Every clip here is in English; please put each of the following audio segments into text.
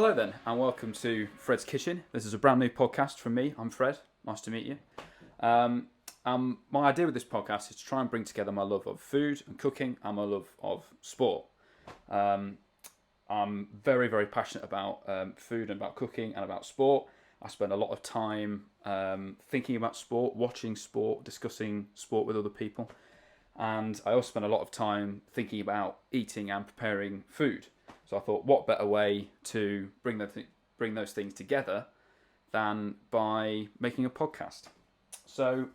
Hello then, and welcome to Fred's Kitchen. This is a brand new podcast from me. I'm Fred. Nice to meet you. My idea with this podcast is to try and bring together my love of food and cooking and my love of sport. I'm very, very passionate about food and about cooking and about sport. I spend a lot of time thinking about sport, watching sport, discussing sport with other people. And I also spend a lot of time thinking about eating and preparing food. So I thought, what better way to bring those things together than by making a podcast? So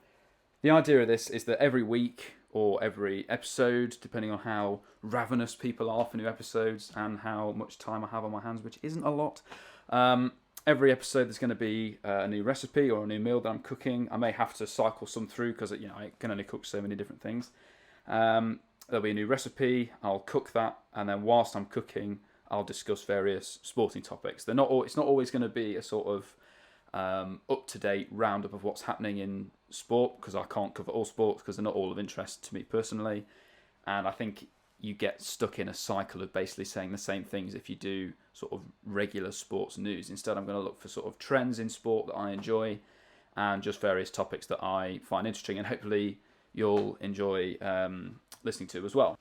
the idea of this is that every week or every episode, depending on how ravenous people are for new episodes and how much time I have on my hands, which isn't a lot, every episode there's going to be a new recipe or a new meal that I'm cooking. I may have to cycle some through because I can only cook so many different things. There'll be a new recipe, I'll cook that, and then whilst I'm cooking, I'll discuss various sporting topics. It's not always going to be a sort of up-to-date roundup of what's happening in sport, because I can't cover all sports because they're not all of interest to me personally. And I think you get stuck in a cycle of basically saying the same things if you do sort of regular sports news. Instead, I'm going to look for sort of trends in sport that I enjoy and just various topics that I find interesting, and hopefully you'll enjoy listening to as well.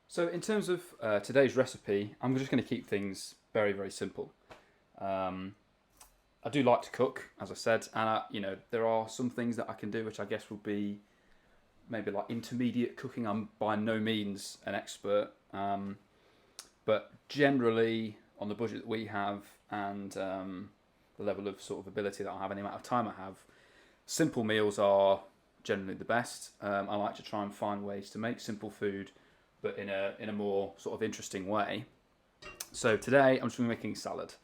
So in terms of today's recipe, I'm just going to keep things very, very simple. I do like to cook, as I said, and there are some things that I can do which I guess will be maybe like intermediate cooking. I'm by no means an expert, but generally on the budget that we have and the level of sort of ability that I have and the amount of time I have, simple meals are generally the best. I like to try and find ways to make simple food, but in a more sort of interesting way. So today I'm just going to be making salad.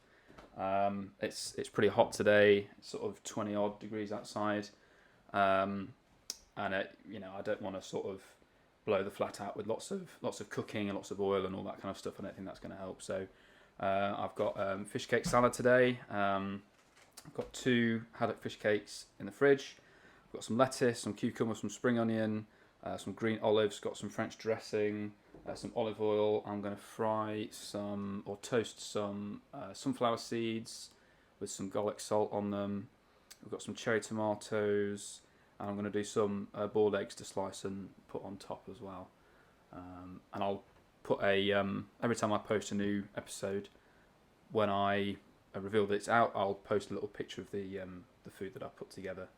It's pretty hot today. It's sort of 20 odd degrees outside, and I don't want to sort of blow the flat out with lots of cooking and lots of oil and all that kind of stuff. I don't think that's going to help. So I've got fish cake salad today. I've got 2 haddock fish cakes in the fridge. I've got some lettuce, some cucumber, some spring onion, some green olives, got some French dressing, some olive oil. I'm going to fry some or toast some sunflower seeds with some garlic salt on them. We've got some cherry tomatoes, and I'm going to do some boiled eggs to slice and put on top as well. And I'll put every time I post a new episode, when I reveal that it's out, I'll post a little picture of the food that I put together.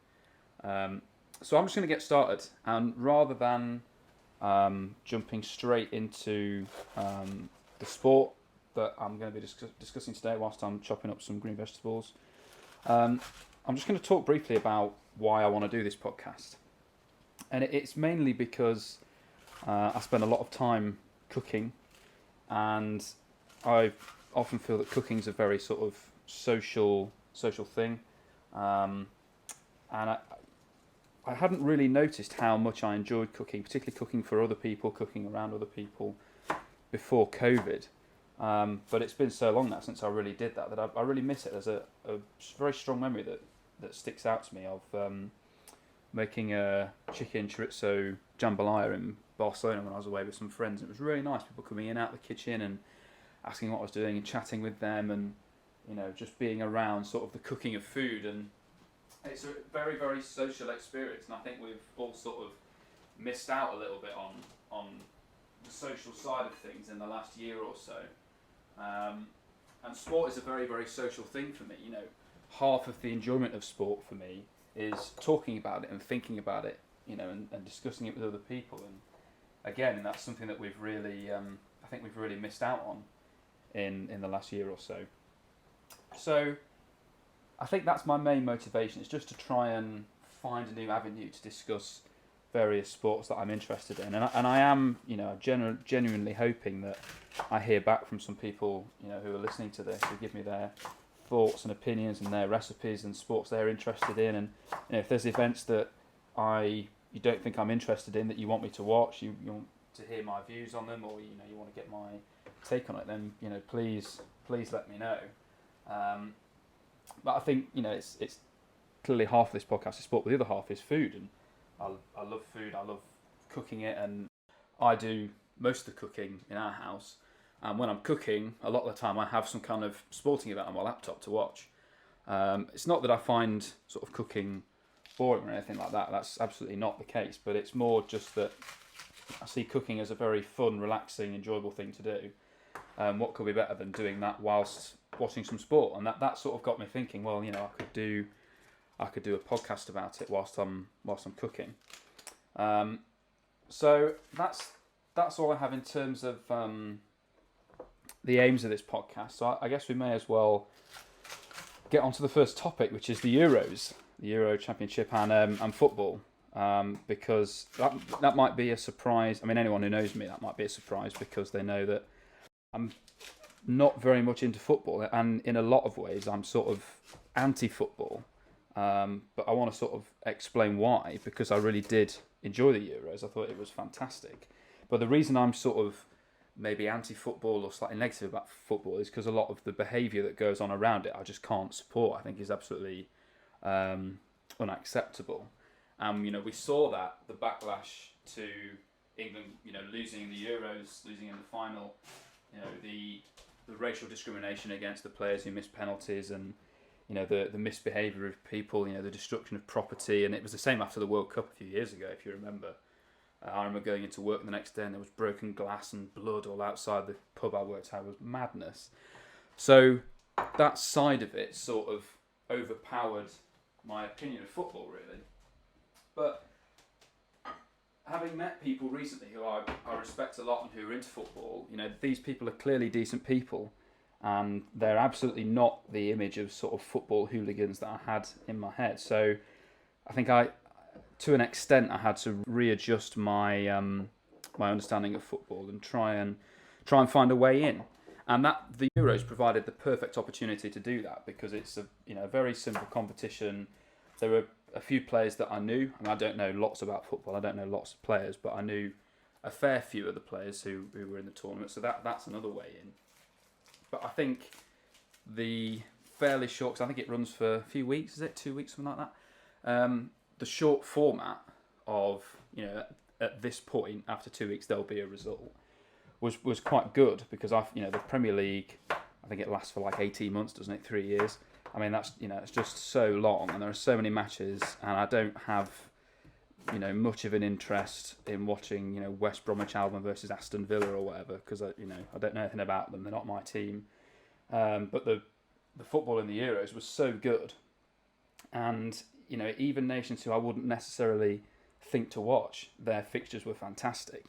So I'm just going to get started, and rather than jumping straight into the sport that I'm going to be discussing today whilst I'm chopping up some green vegetables, I'm just going to talk briefly about why I want to do this podcast. And it's mainly because I spend a lot of time cooking, and I often feel that cooking is a very sort of social thing, and I hadn't really noticed how much I enjoyed cooking, particularly cooking for other people, cooking around other people before COVID. But it's been so long now since I really did that I really miss it. There's a very strong memory that sticks out to me of making a chicken chorizo jambalaya in Barcelona when I was away with some friends. It was really nice, people coming in out the kitchen and asking what I was doing and chatting with them, and just being around sort of the cooking of food. And it's a very, very social experience, and I think we've all sort of missed out a little bit on the social side of things in the last year or so. And sport is a very, very social thing for me. Half of the enjoyment of sport for me is talking about it and thinking about it, and discussing it with other people. And again, that's something that we've really, I think we've really missed out on in the last year or so. So I think that's my main motivation, is just to try and find a new avenue to discuss various sports that I'm interested in. And I am, genuinely hoping that I hear back from some people, who are listening to this, who give me their thoughts and opinions and their recipes and sports they're interested in. And if there's events that you don't think I'm interested in, that you want me to watch, you want to hear my views on them, or you want to get my take on it, then please let me know. But I think it's clearly half of this podcast is sport, but the other half is food, and I love food. I love cooking it, and I do most of the cooking in our house. And when I'm cooking, a lot of the time I have some kind of sporting event on my laptop to watch. It's not that I find sort of cooking boring or anything like that. That's absolutely not the case. But it's more just that I see cooking as a very fun, relaxing, enjoyable thing to do. What could be better than doing that whilst watching some sport? And that sort of got me thinking. Well, I could do a podcast about it whilst I'm cooking. So that's all I have in terms of the aims of this podcast. So I guess we may as well get on to the first topic, which is the Euros, the Euro Championship and football, because that might be a surprise. I mean, anyone who knows me, that might be a surprise because they know that I'm not very much into football, and in a lot of ways, I'm sort of anti-football. But I want to sort of explain why, because I really did enjoy the Euros. I thought it was fantastic. But the reason I'm sort of maybe anti-football or slightly negative about football is because a lot of the behaviour that goes on around it I just can't support. I think is absolutely unacceptable. We saw that, the backlash to England, losing in the Euros, losing in the final, the racial discrimination against the players who missed penalties, and the misbehaviour of people, the destruction of property. And it was the same after the World Cup a few years ago, if you remember. I remember going into work the next day and there was broken glass and blood all outside the pub I worked at. It was madness. So that side of it sort of overpowered my opinion of football, really. But having met people recently who I respect a lot and who are into football, these people are clearly decent people, and they're absolutely not the image of sort of football hooligans that I had in my head. So I think to an extent, I had to readjust my my understanding of football and try and find a way in. And that the Euros provided the perfect opportunity to do that, because it's a very simple competition. There were a few players that I knew, and I don't know lots about football. I don't know lots of players, but I knew a fair few of the players who were in the tournament. So that's another way in. But I think the fairly short, 'cause I think it runs for a few weeks. Is it 2 weeks, something like that? The short format of, at this point, after 2 weeks, there'll be a result, was quite good, because the Premier League, I think it lasts for like 18 months, doesn't it? 3 years. I mean, that's, it's just so long, and there are so many matches, and I don't have, much of an interest in watching, West Bromwich Albion versus Aston Villa or whatever, because I don't know anything about them. They're not my team. But the football in the Euros was so good, and even nations who I wouldn't necessarily think to watch, their fixtures were fantastic.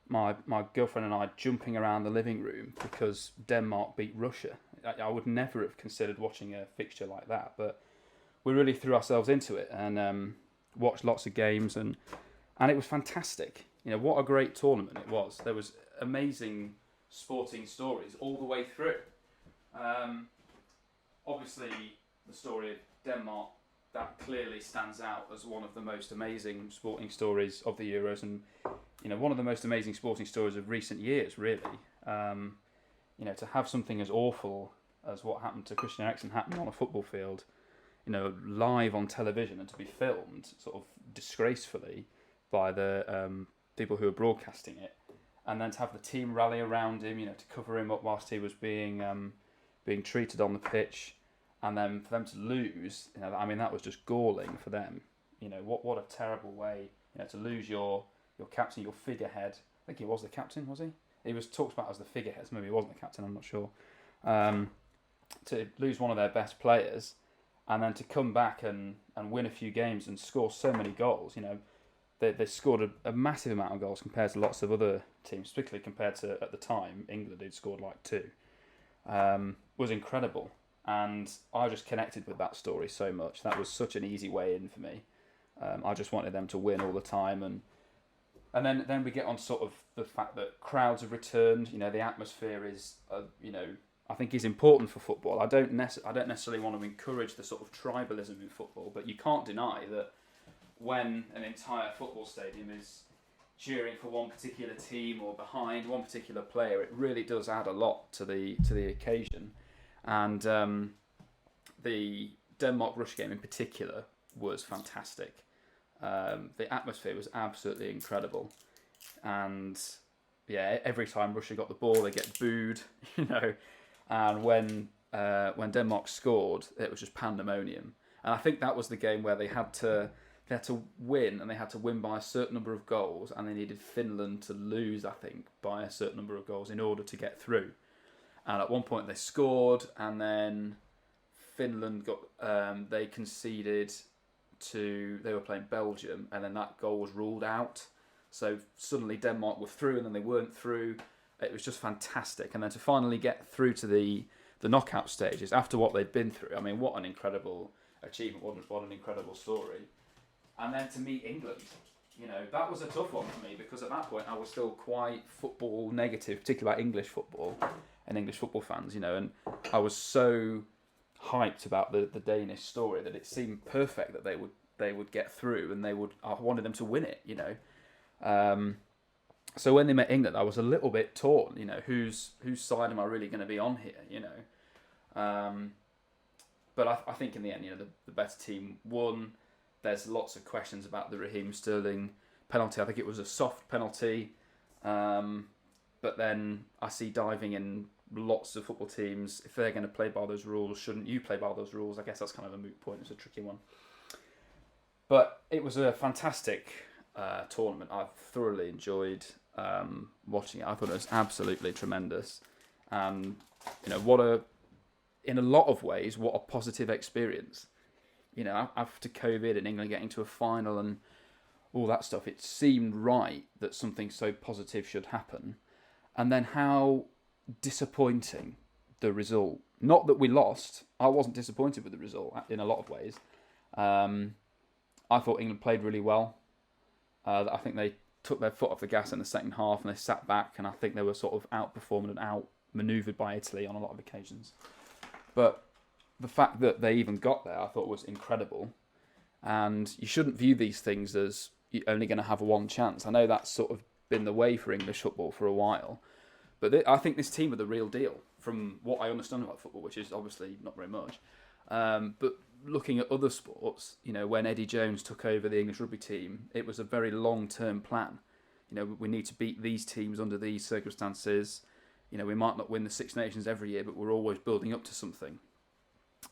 My girlfriend and I jumping around the living room because Denmark beat Russia. I would never have considered watching a fixture like that, but we really threw ourselves into it and watched lots of games, and it was fantastic. What a great tournament it was. There was amazing sporting stories all the way through. Obviously, the story of Denmark, that clearly stands out as one of the most amazing sporting stories of the Euros, and one of the most amazing sporting stories of recent years, really. To have something as awful as what happened to Christian Eriksen happen on a football field, live on television, and to be filmed sort of disgracefully by the people who are broadcasting it, and then to have the team rally around him, to cover him up whilst he was being treated on the pitch. And then for them to lose, that was just galling for them. What a terrible way, to lose your captain, your figurehead. I think he was the captain, was he? He was talked about as the figurehead. Maybe he wasn't the captain, I'm not sure. To lose one of their best players, and then to come back and win a few games and score so many goals. They scored a massive amount of goals compared to lots of other teams, particularly compared to, at the time, England, who'd scored like 2. Was incredible. And I just connected with that story so much. That was such an easy way in for me. I just wanted them to win all the time, and then we get on sort of the fact that crowds have returned. The atmosphere is, I think is important for football. I don't necessarily want to encourage the sort of tribalism in football, but you can't deny that when an entire football stadium is cheering for one particular team or behind one particular player, it really does add a lot to the occasion. And the Denmark-Russia game in particular was fantastic. The atmosphere was absolutely incredible. And yeah, every time Russia got the ball, they get booed, you know. And when Denmark scored, it was just pandemonium. And I think that was the game where they had to win, and they had to win by a certain number of goals, and they needed Finland to lose, I think, by a certain number of goals in order to get through. And at one point they scored, and then Finland got they conceded to, they were playing Belgium, and then that goal was ruled out. So suddenly Denmark were through, and then they weren't through. It was just fantastic. And then to finally get through to the knockout stages after what they'd been through, I mean, what an incredible achievement, what an incredible story. And then to meet England, you know, that was a tough one for me, because at that point I was still quite football negative, particularly about English football and English football fans, you know, and I was so hyped about the Danish story that it seemed perfect that they would get through, and I wanted them to win it, you know. So when they met England, I was a little bit torn, you know, whose side am I really going to be on here, you know. But I think in the end, you know, the better team won. There's lots of questions about the Raheem Sterling penalty. I think it was a soft penalty. But then I see diving in lots of football teams. If they're going to play by those rules, shouldn't you play by those rules? I guess that's kind of a moot point. It's a tricky one. But it was a fantastic tournament. I've thoroughly enjoyed watching it. I thought it was absolutely tremendous. You know, in a lot of ways, what a positive experience. You know, after COVID and England getting to a final and all that stuff, it seemed right that something so positive should happen. And then how disappointing the result. Not that we lost. I wasn't disappointed with the result in a lot of ways. I thought England played really well. I think they took their foot off the gas in the second half, and they sat back, and I think they were sort of outperformed and outmaneuvered by Italy on a lot of occasions. But the fact that they even got there, I thought was incredible. And you shouldn't view these things as you're only going to have one chance. I know that's sort of been the way for English football for a while. But I think this team are the real deal, from what I understand about football, which is obviously not very much. But looking at other sports, you know, when Eddie Jones took over the English rugby team, it was a very long-term plan. You know, we need to beat these teams under these circumstances. You know, we might not win the Six Nations every year, but we're always building up to something.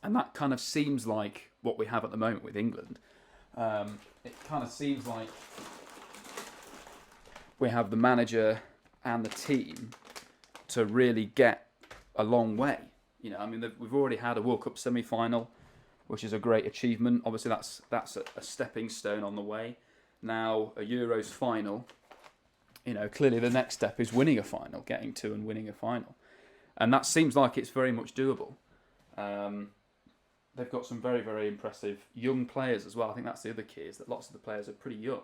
And that kind of seems like what we have at the moment with England. It kind of seems like we have the manager and the team to really get a long way. You know, I mean, we've already had a World Cup semi-final, which is a great achievement. Obviously, that's a stepping stone on the way. Now, a Euros final, you know, clearly the next step is winning a final, getting to and winning a final. And that seems like it's very much doable. They've got some very, very impressive young players as well. I think that's the other key, is that lots of the players are pretty young.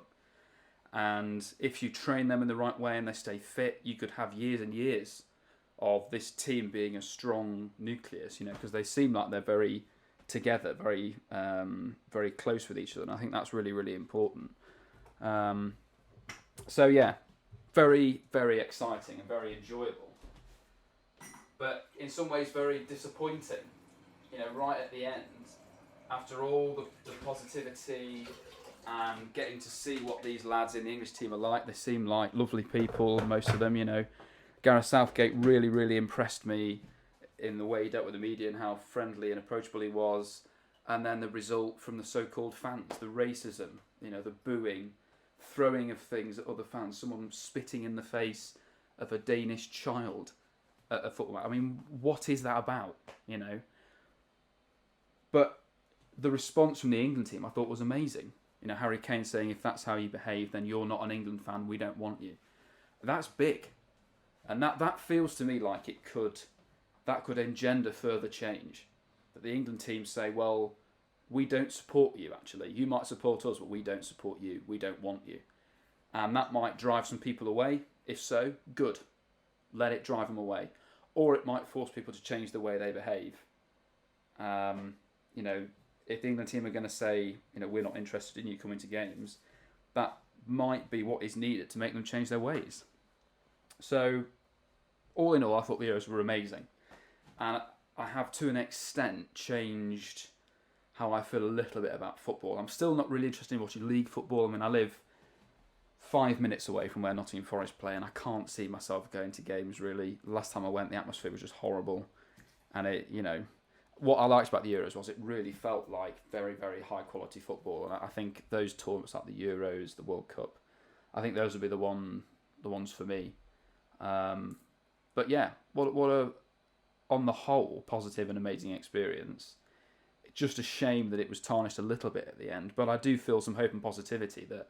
And if you train them in the right way and they stay fit, you could have years and years of this team being a strong nucleus, you know, because they seem like they're very together, very very close with each other. And I think that's really, really important. So, yeah, very, very exciting and very enjoyable. But in some ways very disappointing. You know, right at the end, after all the positivity and getting to see what these lads in the English team are like, they seem like lovely people, most of them, you know. Gareth Southgate really, really impressed me in the way he dealt with the media and how friendly and approachable he was. And then the result from the so-called fans, the racism, you know, the booing, throwing of things at other fans, someone spitting in the face of a Danish child at a football match. I mean, what is that about, you know? But the response from the England team I thought was amazing. You know, Harry Kane saying, if that's how you behave, then you're not an England fan, we don't want you. That's big. And that feels to me like that could engender further change. That the England team say, well, we don't support you actually. You might support us, but we don't support you. We don't want you. And that might drive some people away. If so, good. Let it drive them away. Or it might force people to change the way they behave. You know, if the England team are going to say, you know, we're not interested in you coming to games, that might be what is needed to make them change their ways. So, all in all, I thought the Euros were amazing. And I have, to an extent, changed how I feel a little bit about football. I'm still not really interested in watching league football. I mean, I live 5 minutes away from where Nottingham Forest play, and I can't see myself going to games really. Last time I went, the atmosphere was just horrible, and what I liked about the Euros was it really felt like very, very high quality football, and I think those tournaments like the Euros, the World Cup, I think those would be the ones for me. But yeah, what a on the whole positive and amazing experience. Just a shame that it was tarnished a little bit at the end, but I do feel some hope and positivity that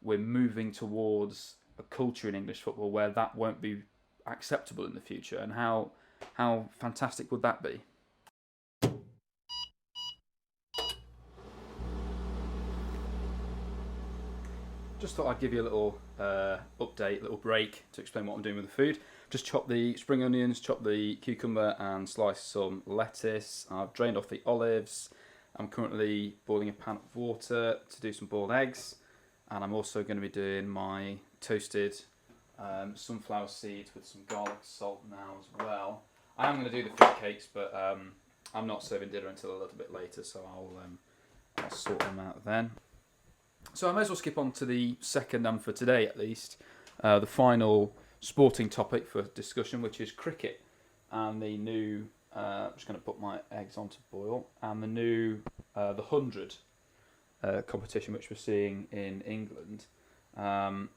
we're moving towards a culture in English football where that won't be acceptable in the future, and how fantastic would that be? Just thought I'd give you a little update, little break to explain what I'm doing with the food. Just chopped the spring onions, chopped the cucumber and sliced some lettuce. I've drained off the olives. I'm currently boiling a pan of water to do some boiled eggs. And I'm also going to be doing my toasted sunflower seeds with some garlic salt now as well. I am going to do the fruit cakes, but I'm not serving dinner until a little bit later, so I'll sort them out then. So I may as well skip on to the second, and for today at least, the final sporting topic for discussion, which is cricket and the new. I'm just going to put my eggs on to boil, and the new the 100 competition which we're seeing in England. For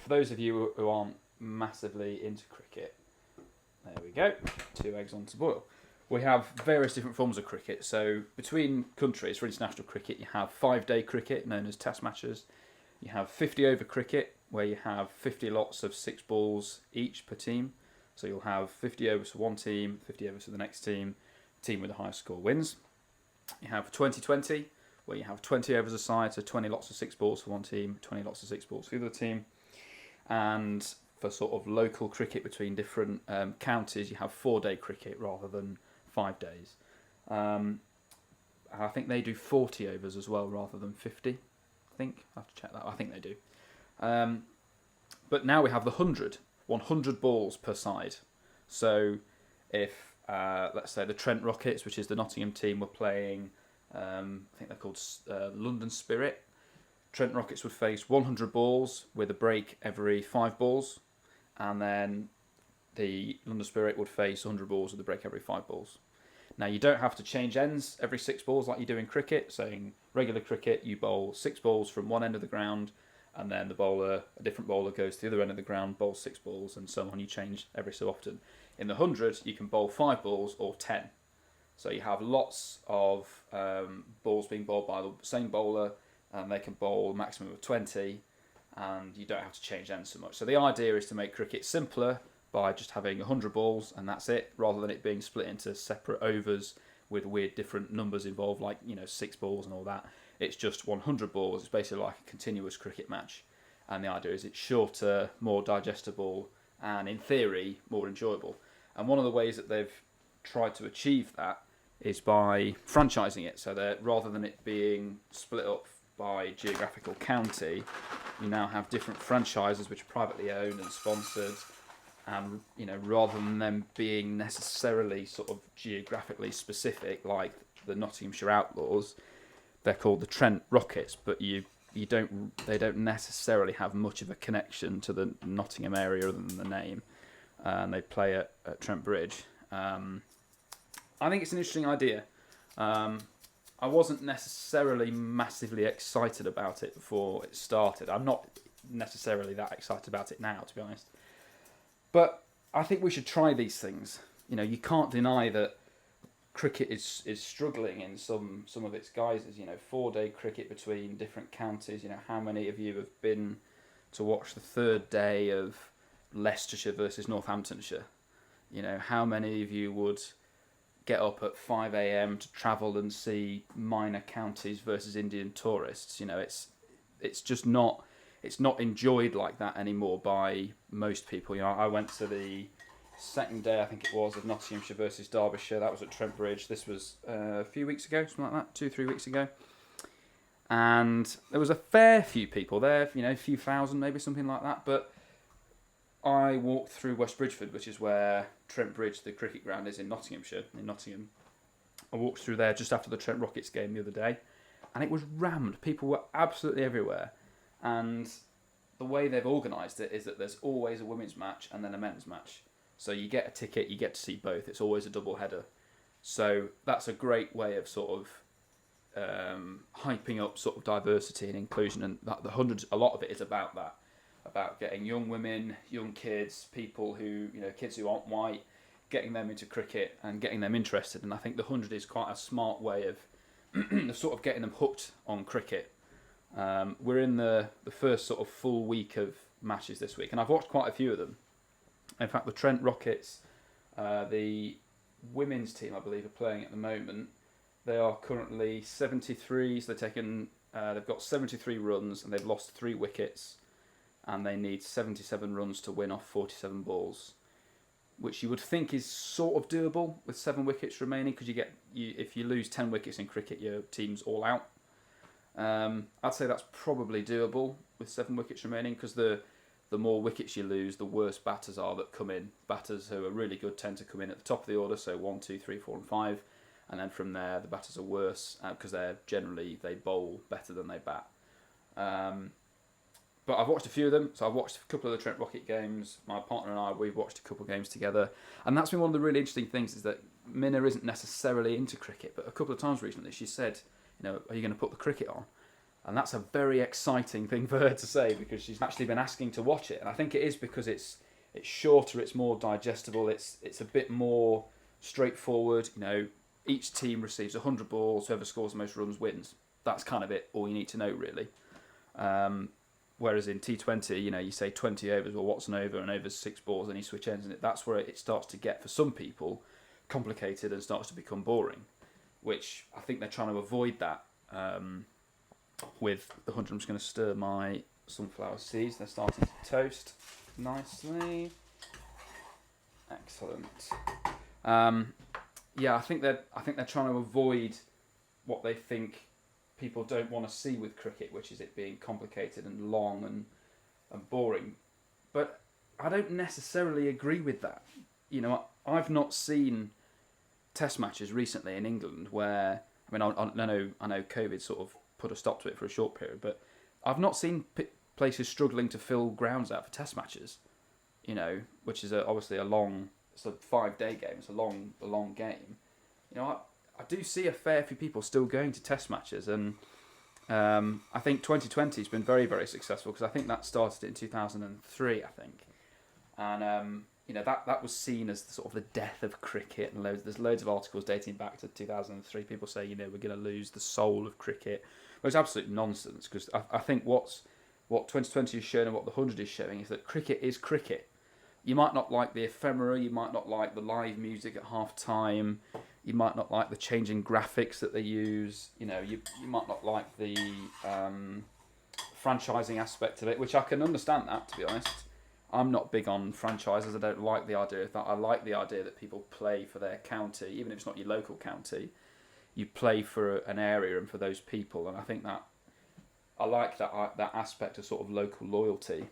those of you who aren't massively into cricket, there we go, 2 eggs on to boil. We have various different forms of cricket. So between countries, for international cricket, you have 5-day cricket, known as test matches. You have 50-over cricket, where you have 50 lots of 6 balls each per team. So you'll have 50 overs for one team, 50 overs for the next team. The team with the highest score wins. You have 20-20, where you have 20 overs a side, so 20 lots of 6 balls for one team, 20 lots of 6 balls for the other team. And for sort of local cricket between different counties, you have 4-day cricket rather than 5 days. I think they do 40 overs as well rather than 50. I think. I have to check that. I think they do. But now we have the 100 balls per side. So if, let's say, the Trent Rockets, which is the Nottingham team, were playing, I think they're called London Spirit, Trent Rockets would face 100 balls with a break every 5 balls, and then the London Spirit would face 100 balls with a break every 5 balls. Now, you don't have to change ends every 6 balls like you do in cricket. So in regular cricket, you bowl 6 balls from one end of the ground, and then a different bowler goes to the other end of the ground, bowls 6 balls, and so on. You change every so often. In the 100, you can bowl 5 balls or 10. So you have lots of balls being bowled by the same bowler, and they can bowl a maximum of 20, and you don't have to change ends so much. So the idea is to make cricket simpler by just having 100 balls and that's it, rather than it being split into separate overs with weird different numbers involved, like 6 balls and all that. It's just 100 balls. It's basically like a continuous cricket match, and the idea is it's shorter, more digestible, and in theory more enjoyable. And one of the ways that they've tried to achieve that is by franchising it, so that rather than it being split up by geographical county, you now have different franchises which are privately owned and sponsored. And rather than them being necessarily sort of geographically specific, like the Nottinghamshire Outlaws, they're called the Trent Rockets. But they don't necessarily have much of a connection to the Nottingham area other than the name, and they play at Trent Bridge. I think it's an interesting idea. I wasn't necessarily massively excited about it before it started. I'm not necessarily that excited about it now, to be honest. But I think we should try these things. You can't deny that cricket is struggling in some of its guises. 4-day cricket between different counties. How many of you have been to watch the 3rd day of Leicestershire versus Northamptonshire? How many of you would get up at 5 a.m. to travel and see minor counties versus Indian tourists? It's just not. It's not enjoyed like that anymore by most people. I went to the second day, I think it was, of Nottinghamshire versus Derbyshire. That was at Trent Bridge. This was a few weeks ago, something like that, 2-3 weeks ago. And there was a fair few people there, a few thousand, maybe something like that. But I walked through West Bridgeford, which is where Trent Bridge, the cricket ground, is in Nottinghamshire, in Nottingham. I walked through there just after the Trent Rockets game the other day, and it was rammed. People were absolutely everywhere. And the way they've organised it is that there's always a women's match and then a men's match. So you get a ticket, you get to see both. It's always a double header. So that's a great way of sort of hyping up sort of diversity and inclusion. And that the hundreds, a lot of it is about that, about getting young women, young kids, people who, kids who aren't white, getting them into cricket and getting them interested. And I think the 100 is quite a smart way of sort of getting them hooked on cricket. We're in the first sort of full week of matches this week, and I've watched quite a few of them. In fact, the Trent Rockets, the women's team, I believe, are playing at the moment. They are currently 73, so they've got 73 runs and they've lost 3 wickets, and they need 77 runs to win off 47 balls, which you would think is sort of doable with 7 wickets remaining, because if you lose 10 wickets in cricket, your team's all out. I'd say that's probably doable with 7 wickets remaining, because the more wickets you lose, the worse batters are that come in. Batters who are really good tend to come in at the top of the order, so 1, 2, 3, 4 and 5, and then from there the batters are worse because they bowl better than they bat. But I've watched a few of them, so I've watched a couple of the Trent Rocket games. My partner and I, we've watched a couple of games together, and that's been one of the really interesting things, is that Minna isn't necessarily into cricket, but a couple of times recently she said, are you going to put the cricket on? And that's a very exciting thing for her to say, because she's actually been asking to watch it. And I think it is because it's shorter, it's more digestible, it's a bit more straightforward. Each team receives 100 balls, whoever scores the most runs wins. That's kind of it, all you need to know, really. Whereas in T20, you say 20 overs, well, what's an over? An over's 6 balls, and you switch ends, and that's where it starts to get, for some people, complicated and starts to become boring, which I think they're trying to avoid that. With the 100, I'm just going to stir my sunflower seeds. They're starting to toast nicely. Excellent. I think they're trying to avoid what they think people don't want to see with cricket, which is it being complicated and long and boring. But I don't necessarily agree with that. I've not seen Test matches recently in England where, I know COVID sort of put a stop to it for a short period, but I've not seen places struggling to fill grounds out for Test matches, which is obviously it's a 5-day game, it's a long game. I do see a fair few people still going to Test matches, and I think 2020 has been very, very successful, because I think that started in 2003, I think, and that was seen as the death of cricket, and there's loads of articles dating back to 2003. People say we're going to lose the soul of cricket. Well, it's absolute nonsense, because I think what 2020 has shown and what the 100 is showing is that cricket is cricket. You might not like the ephemera, you might not like the live music at half time, you might not like the changing graphics that they use, you might not like the franchising aspect of it, which I can understand that, to be honest. I'm not big on franchises. I don't like the idea of that. I like the idea that people play for their county, even if it's not your local county. You play for an area and for those people, and I think that I like that aspect of sort of local loyalty,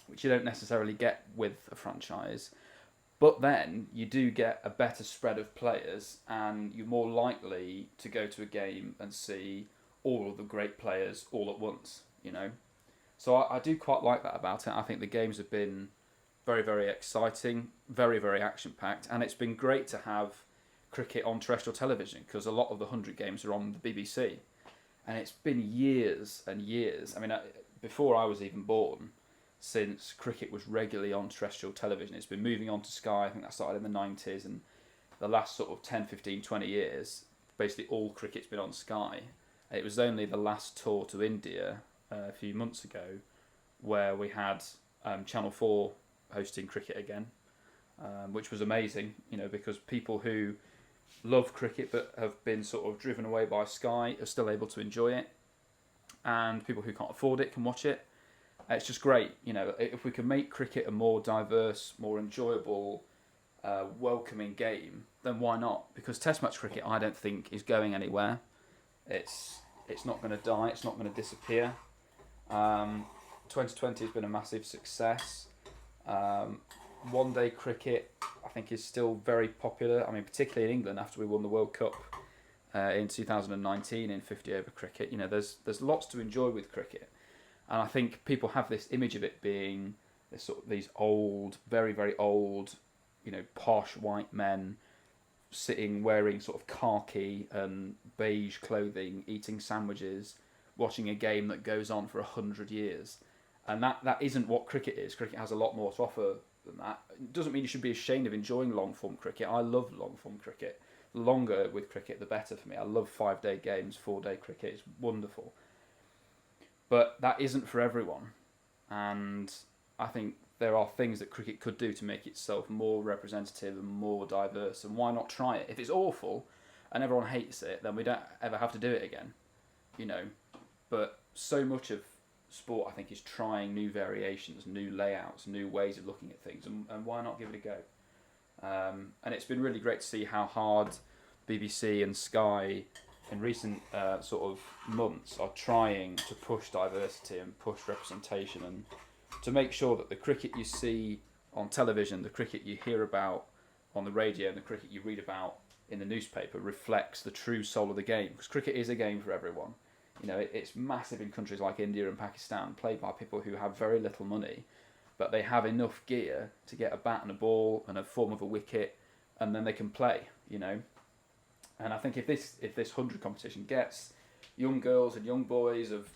which you don't necessarily get with a franchise. But then you do get a better spread of players, and you're more likely to go to a game and see all of the great players all at once. So I do quite like that about it. I think the games have been very, very exciting, very, very action-packed, and it's been great to have cricket on terrestrial television, because a lot of the 100 games are on the BBC, and it's been years and years. Before I was even born, since cricket was regularly on terrestrial television. It's been moving on to Sky. I think that started in the 90s, and the last sort of 10, 15, 20 years, basically all cricket's been on Sky. It was only the last tour to India a few months ago where we had Channel 4 hosting cricket again, which was amazing, because people who love cricket but have been sort of driven away by Sky are still able to enjoy it, and people who can't afford it can watch it. It's just great, if we can make cricket a more diverse, more enjoyable, welcoming game, then why not? Because Test match cricket, I don't think, is going anywhere. It's not going to die, it's not going to disappear. 2020 has been a massive success. One-day cricket, I think, is still very popular. Particularly in England after we won the World Cup in 2019 in 50-over cricket. There's lots to enjoy with cricket. And I think people have this image of it being this sort of, these old, very, very old, posh white men sitting wearing sort of khaki and beige clothing, eating sandwiches, watching a game that goes on for 100 years. And that isn't what cricket is. Cricket has a lot more to offer than that. It doesn't mean you should be ashamed of enjoying long form cricket. I love long form cricket. The longer with cricket, the better for me. I love 5-day games, 4-day cricket. It's wonderful. But that isn't for everyone. And I think there are things that cricket could do to make itself more representative and more diverse. And why not try it? If it's awful and everyone hates it, then we don't ever have to do it again. But so much of sport, I think, is trying new variations, new layouts, new ways of looking at things. And why not give it a go? And it's been really great to see how hard BBC and Sky in recent sort of months are trying to push diversity and push representation and to make sure that the cricket you see on television, the cricket you hear about on the radio and the cricket you read about in the newspaper reflects the true soul of the game. Because cricket is a game for everyone. It's massive in countries like India and Pakistan, played by people who have very little money, but they have enough gear to get a bat and a ball and a form of a wicket, and then they can play, And I think if this 100 competition gets young girls and young boys of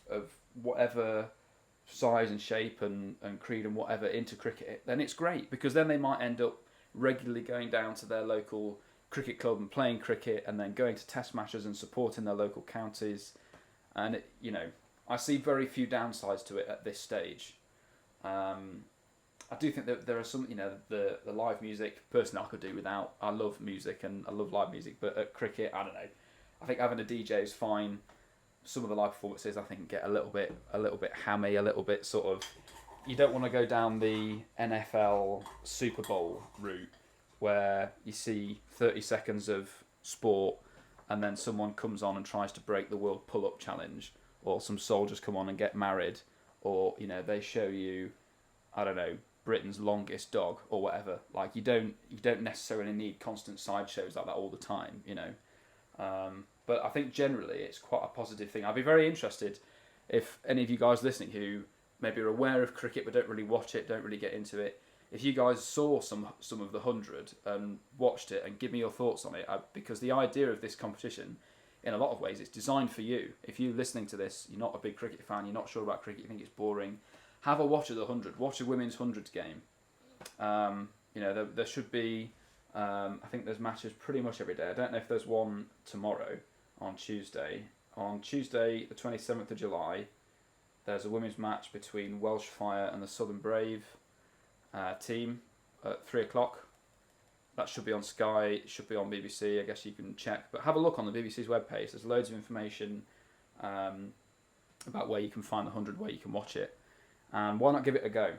whatever size and shape and creed and whatever into cricket, then it's great, because then they might end up regularly going down to their local cricket club and playing cricket, and then going to test matches and supporting their local counties. And I see very few downsides to it at this stage. I do think that there are some, the live music, personally I could do without. I love music and I love live music, but at cricket, I don't know. I think having a DJ is fine. Some of the live performances, I think, get a little bit hammy, a little bit sort of. You don't want to go down the NFL Super Bowl route where you see 30 seconds of sport and then someone comes on and tries to break the world pull-up challenge, or some soldiers come on and get married, or they show you, I don't know, Britain's longest dog or whatever. Like you don't necessarily need constant sideshows like that all the time, But I think generally it's quite a positive thing. I'd be very interested if any of you guys listening who maybe are aware of cricket but don't really watch it, don't really get into it, if you guys saw some of the 100 and watched it, and give me your thoughts on it, because the idea of this competition, in a lot of ways, it's designed for you. If you're listening to this, you're not a big cricket fan, you're not sure about cricket, you think it's boring, have a watch of the 100. Watch a women's 100 game. There should be, I think there's matches pretty much every day. I don't know if there's one tomorrow on Tuesday. On Tuesday, the 27th of July, there's a women's match between Welsh Fire and the Southern Brave team at 3 o'clock. That should be on Sky, it should be on BBC, I guess you can check. But have a look on the BBC's webpage, there's loads of information about where you can find the 100, where you can watch it. And why not give it a go?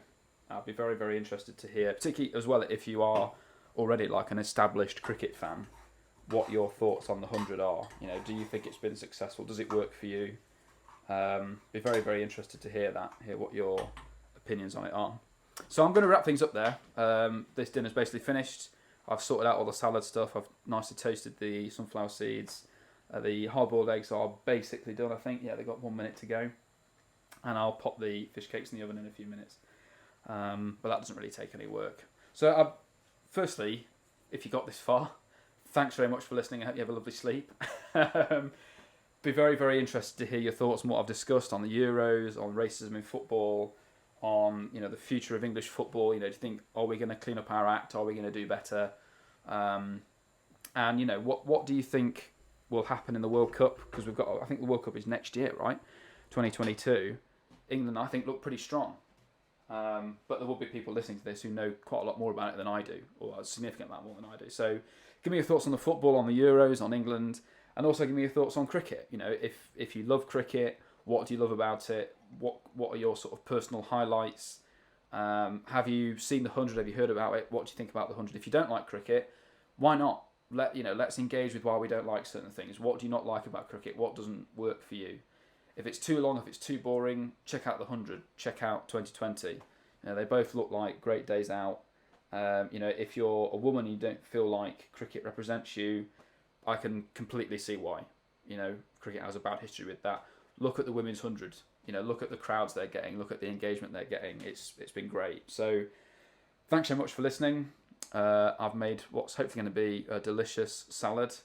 I'd be very, very interested to hear, particularly as well if you are already like an established cricket fan, what your thoughts on the 100 are. Do you think it's been successful? Does it work for you? Be very, very interested to hear what your opinions on it are. So I'm going to wrap things up there. This dinner's basically finished. I've sorted out all the salad stuff. I've nicely toasted the sunflower seeds. The hard-boiled eggs are basically done, I think. Yeah, they've got 1 minute to go. And I'll pop the fish cakes in the oven in a few minutes. But that doesn't really take any work. So firstly, if you got this far, thanks very much for listening. I hope you have a lovely sleep. Be very, very interested to hear your thoughts on what I've discussed on the Euros, on racism in football, on the future of English football. Do you think, are we going to clean up our act? Are we going to do better? And what do you think will happen in the World Cup? Because I think the World Cup is next year, right? 2022. England, I think, look pretty strong. But there will be people listening to this who know quite a lot more about it than I do, or a significant amount more than I do. So give me your thoughts on the football, on the Euros, on England, and also give me your thoughts on cricket. If you love cricket, what do you love about it? What are your sort of personal highlights? Have you seen the 100? Have you heard about it? What do you think about the 100? If you don't like cricket, why not? Let's engage with why we don't like certain things. What do you not like about cricket? What doesn't work for you? If it's too long, if it's too boring, check out the 100. Check out 2020. They both look like great days out. If you're a woman and you don't feel like cricket represents you, I can completely see why. Cricket has a bad history with that. look at the women's 100. You know, look at the crowds they're getting. Look at the engagement they're getting. It's been great. So thanks so much for listening. I've made what's hopefully going to be a delicious salad,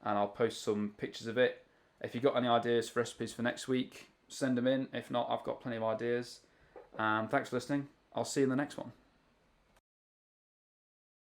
and I'll post some pictures of it. If you've got any ideas for recipes for next week, send them in. If not, I've got plenty of ideas. And thanks for listening. I'll see you in the next one.